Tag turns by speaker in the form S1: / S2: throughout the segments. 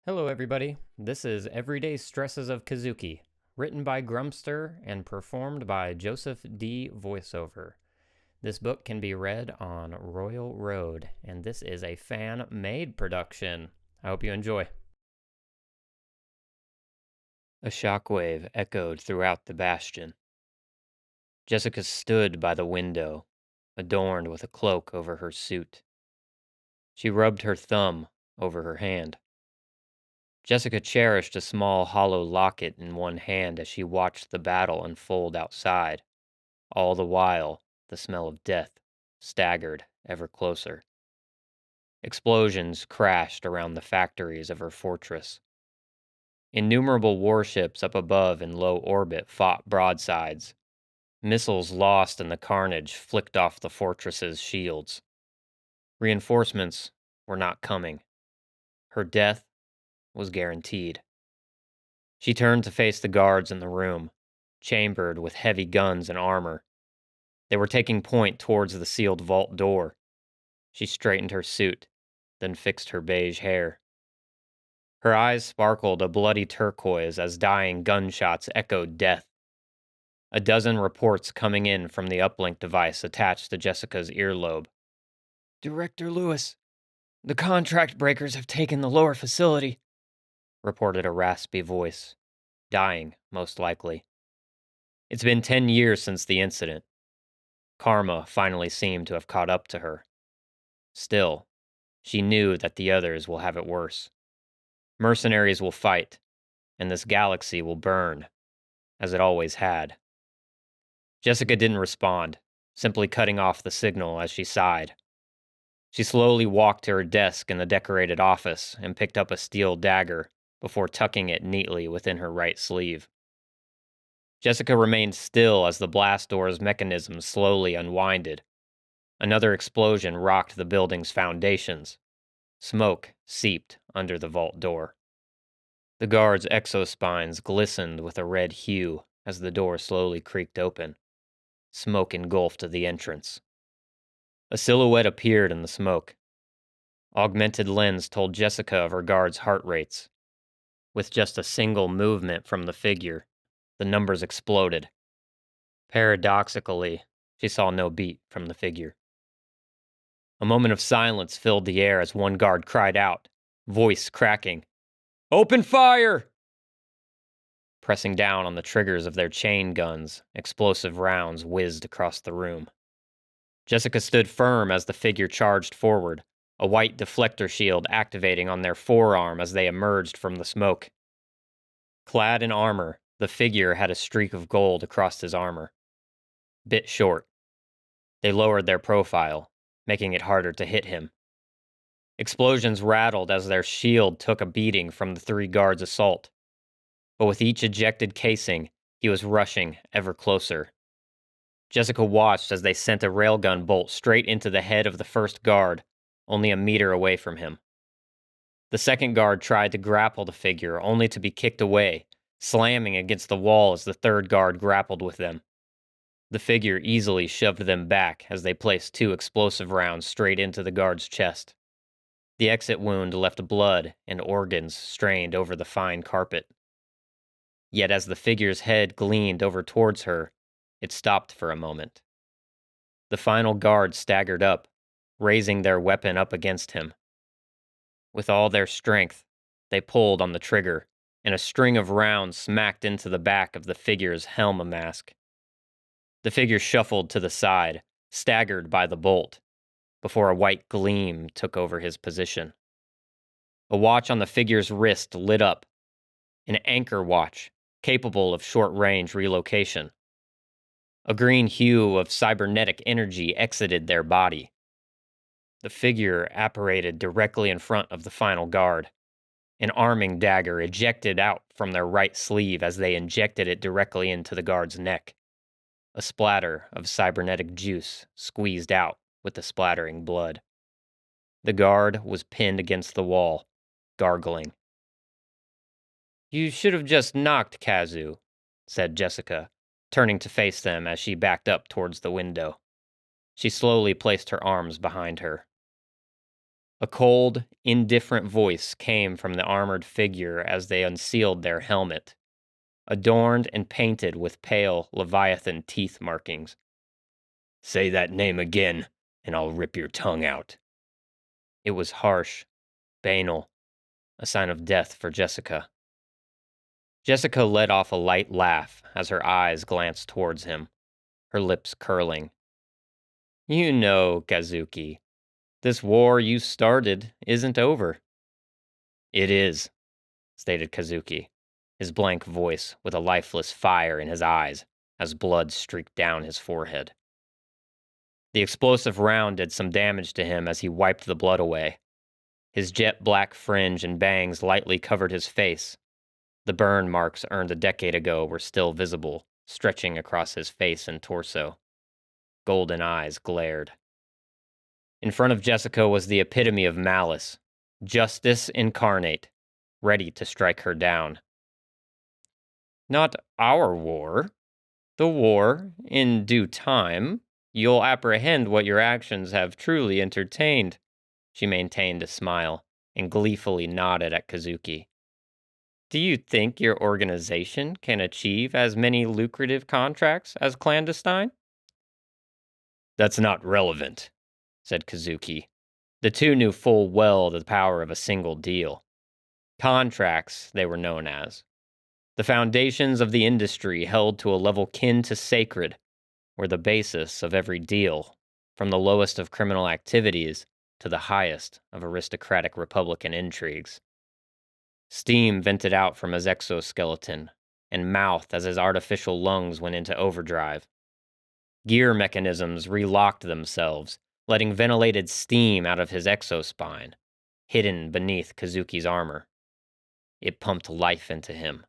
S1: Hello, everybody. This is Everyday Stresses of Kazuki, written by Grumpster and performed by Joseph D. Voiceover. This book can be read on Royal Road, and this is a fan-made production. I hope you enjoy. A shockwave echoed throughout the bastion. Jessica stood by the window, adorned with a cloak over her suit. She rubbed her thumb over her hand. Jessica cherished a small hollow locket in one hand as she watched the battle unfold outside. All the while, the smell of death staggered ever closer. Explosions crashed around the factories of her fortress. Innumerable warships up above in low orbit fought broadsides. Missiles lost in the carnage flicked off the fortress's shields. Reinforcements were not coming. Her death was guaranteed. She turned to face the guards in the room, chambered with heavy guns and armor. They were taking point towards the sealed vault door. She straightened her suit, then fixed her beige hair. Her eyes sparkled a bloody turquoise as dying gunshots echoed death. A dozen reports coming in from the uplink device attached to Jessica's earlobe. "Director Lewis, the contract breakers have taken the lower facility," reported a raspy voice. Dying, most likely. It's been 10 years since the incident. Karma finally seemed to have caught up to her. Still, she knew that the others will have it worse. Mercenaries will fight, and this galaxy will burn, as it always had. Jessica didn't respond, simply cutting off the signal as she sighed. She slowly walked to her desk in the decorated office and picked up a steel dagger before tucking it neatly within her right sleeve. Jessica remained still as the blast door's mechanism slowly unwinded. Another explosion rocked the building's foundations. Smoke seeped under the vault door. The guards' exospines glistened with a red hue as the door slowly creaked open. Smoke engulfed the entrance. A silhouette appeared in the smoke. Augmented lens told Jessica of her guards' heart rates. With just a single movement from the figure, the numbers exploded. Paradoxically, she saw no beat from the figure. A moment of silence filled the air as one guard cried out, voice cracking, "Open fire!" Pressing down on the triggers of their chain guns, explosive rounds whizzed across the room. Jessica stood firm as the figure charged forward, a white deflector shield activating on their forearm as they emerged from the smoke. Clad in armor, the figure had a streak of gold across his armor. Bit short. They lowered their profile, making it harder to hit him. Explosions rattled as their shield took a beating from the three guards' assault. But with each ejected casing, he was rushing ever closer. Jessica watched as they sent a railgun bolt straight into the head of the first guard, only a meter away from him. The second guard tried to grapple the figure, only to be kicked away, slamming against the wall as the third guard grappled with them. The figure easily shoved them back as they placed two explosive rounds straight into the guard's chest. The exit wound left blood and organs strained over the fine carpet. Yet as the figure's head gleamed over towards her, it stopped for a moment. The final guard staggered up, raising their weapon up against him. With all their strength, they pulled on the trigger, and a string of rounds smacked into the back of the figure's helm mask. The figure shuffled to the side, staggered by the bolt, before a white gleam took over his position. A watch on the figure's wrist lit up, an anchor watch capable of short-range relocation. A green hue of cybernetic energy exited their body. The figure apparated directly in front of the final guard. An arming dagger ejected out from their right sleeve as they injected it directly into the guard's neck. A splatter of cybernetic juice squeezed out with the splattering blood. The guard was pinned against the wall, gargling. "You should have just knocked, Kazu," said Jessica, turning to face them as she backed up towards the window. She slowly placed her arms behind her. A cold, indifferent voice came from the armored figure as they unsealed their helmet, adorned and painted with pale Leviathan teeth markings. "Say that name again, and I'll rip your tongue out." It was harsh, banal, a sign of death for Jessica. Jessica let off a light laugh as her eyes glanced towards him, her lips curling. "You know, Kazuki, this war you started isn't over." "It is," stated Kazuki, his blank voice with a lifeless fire in his eyes as blood streaked down his forehead. The explosive round did some damage to him as he wiped the blood away. His jet black fringe and bangs lightly covered his face. The burn marks earned a decade ago were still visible, stretching across his face and torso. Golden eyes glared. In front of Jessica was the epitome of malice, justice incarnate, ready to strike her down. "Not our war. The war, in due time, you'll apprehend what your actions have truly entertained." She maintained a smile and gleefully nodded at Kazuki. "Do you think your organization can achieve as many lucrative contracts as clandestine?" "That's not relevant," said Kazuki. The two knew full well the power of a single deal. Contracts, they were known as. The foundations of the industry held to a level kin to sacred were the basis of every deal, from the lowest of criminal activities to the highest of aristocratic Republican intrigues. Steam vented out from his exoskeleton and mouthed as his artificial lungs went into overdrive. Gear mechanisms relocked themselves, letting ventilated steam out of his exospine, hidden beneath Kazuki's armor. It pumped life into him.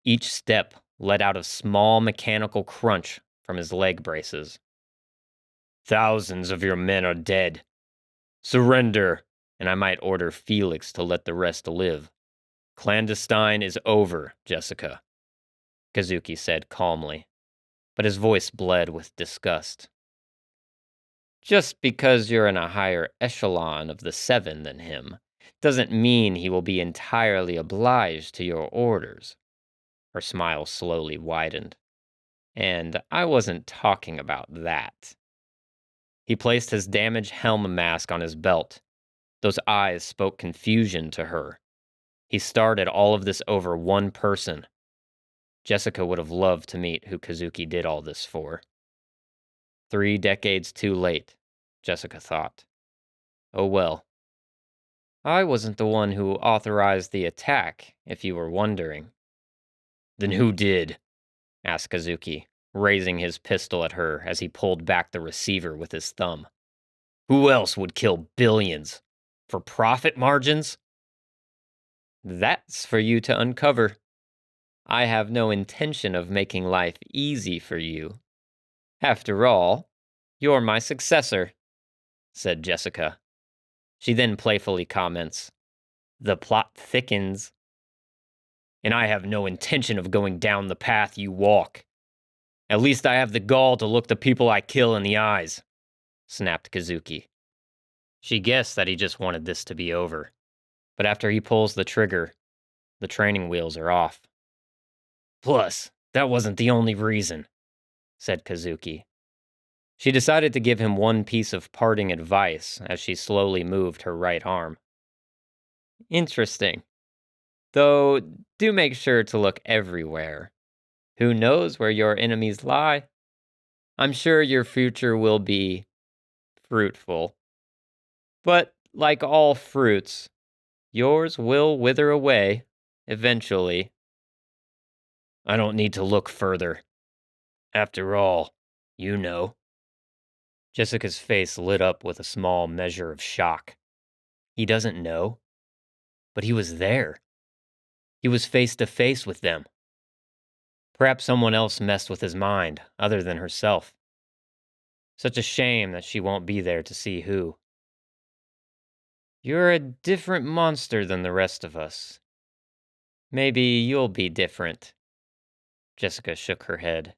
S1: Each step let out a small mechanical crunch from his leg braces. "Thousands of your men are dead. Surrender, and I might order Felix to let the rest live. Clandestine is over, Jessica," Kazuki said calmly, but his voice bled with disgust. "Just because you're in a higher echelon of the seven than him, doesn't mean he will be entirely obliged to your orders." Her smile slowly widened. "And I wasn't talking about that." He placed his damaged helm mask on his belt. Those eyes spoke confusion to her. He started all of this over one person. Jessica would have loved to meet who Kazuki did all this for. 3 decades too late, Jessica thought. Oh well. I wasn't the one who authorized the attack, if you were wondering. "Then who did?" asked Kazuki, raising his pistol at her as he pulled back the receiver with his thumb. "Who else would kill billions? For profit margins?" "That's for you to uncover. I have no intention of making life easy for you. After all, you're my successor," said Jessica. She then playfully comments, "The plot thickens." "And I have no intention of going down the path you walk. At least I have the gall to look the people I kill in the eyes," snapped Kazuki. She guessed that he just wanted this to be over. But after he pulls the trigger, the training wheels are off. "Plus, that wasn't the only reason," said Kazuki. She decided to give him one piece of parting advice as she slowly moved her right arm. "Interesting. Though, do make sure to look everywhere. Who knows where your enemies lie? I'm sure your future will be fruitful. But, like all fruits, yours will wither away, eventually." "I don't need to look further. After all, you know." Jessica's face lit up with a small measure of shock. He doesn't know, but he was there. He was face to face with them. Perhaps someone else messed with his mind, other than herself. Such a shame that she won't be there to see who. "You're a different monster than the rest of us. Maybe you'll be different." Jessica shook her head.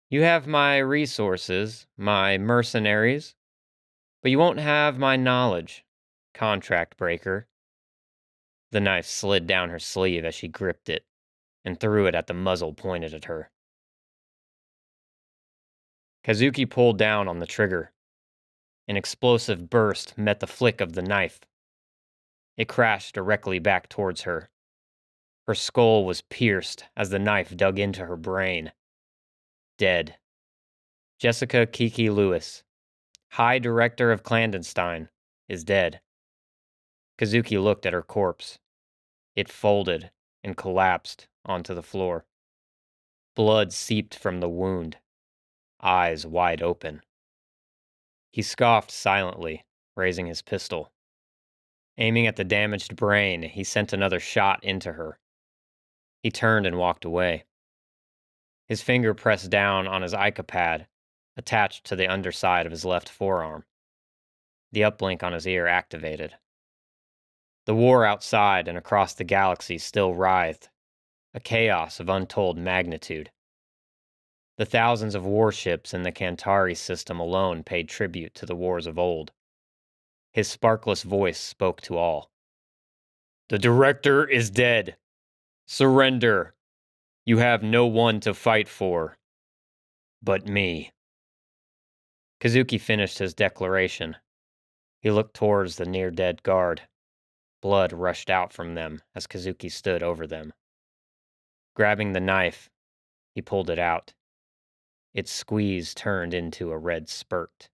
S1: "You have my resources, my mercenaries, but you won't have my knowledge, contract breaker. The knife slid down her sleeve as she gripped it and threw it at the muzzle pointed at her. Kazuki pulled down on the trigger. An explosive burst met the flick of the knife. It crashed directly back towards her. Her skull was pierced as the knife dug into her brain. Dead. Jessica Kiki Lewis, High Director of Clandestine, is dead. Kazuki looked at her corpse. It folded and collapsed onto the floor. Blood seeped from the wound, eyes wide open. He scoffed silently, raising his pistol. Aiming at the damaged brain, he sent another shot into her. He turned and walked away. His finger pressed down on his Ica pad, attached to the underside of his left forearm. The uplink on his ear activated. The war outside and across the galaxy still writhed, a chaos of untold magnitude. The thousands of warships in the Cantari system alone paid tribute to the wars of old. His sparkless voice spoke to all. "The director is dead. Surrender. You have no one to fight for. But me." Kazuki finished his declaration. He looked towards the near-dead guard. Blood rushed out from them as Kazuki stood over them. Grabbing the knife, he pulled it out. Its squeeze turned into a red spurt.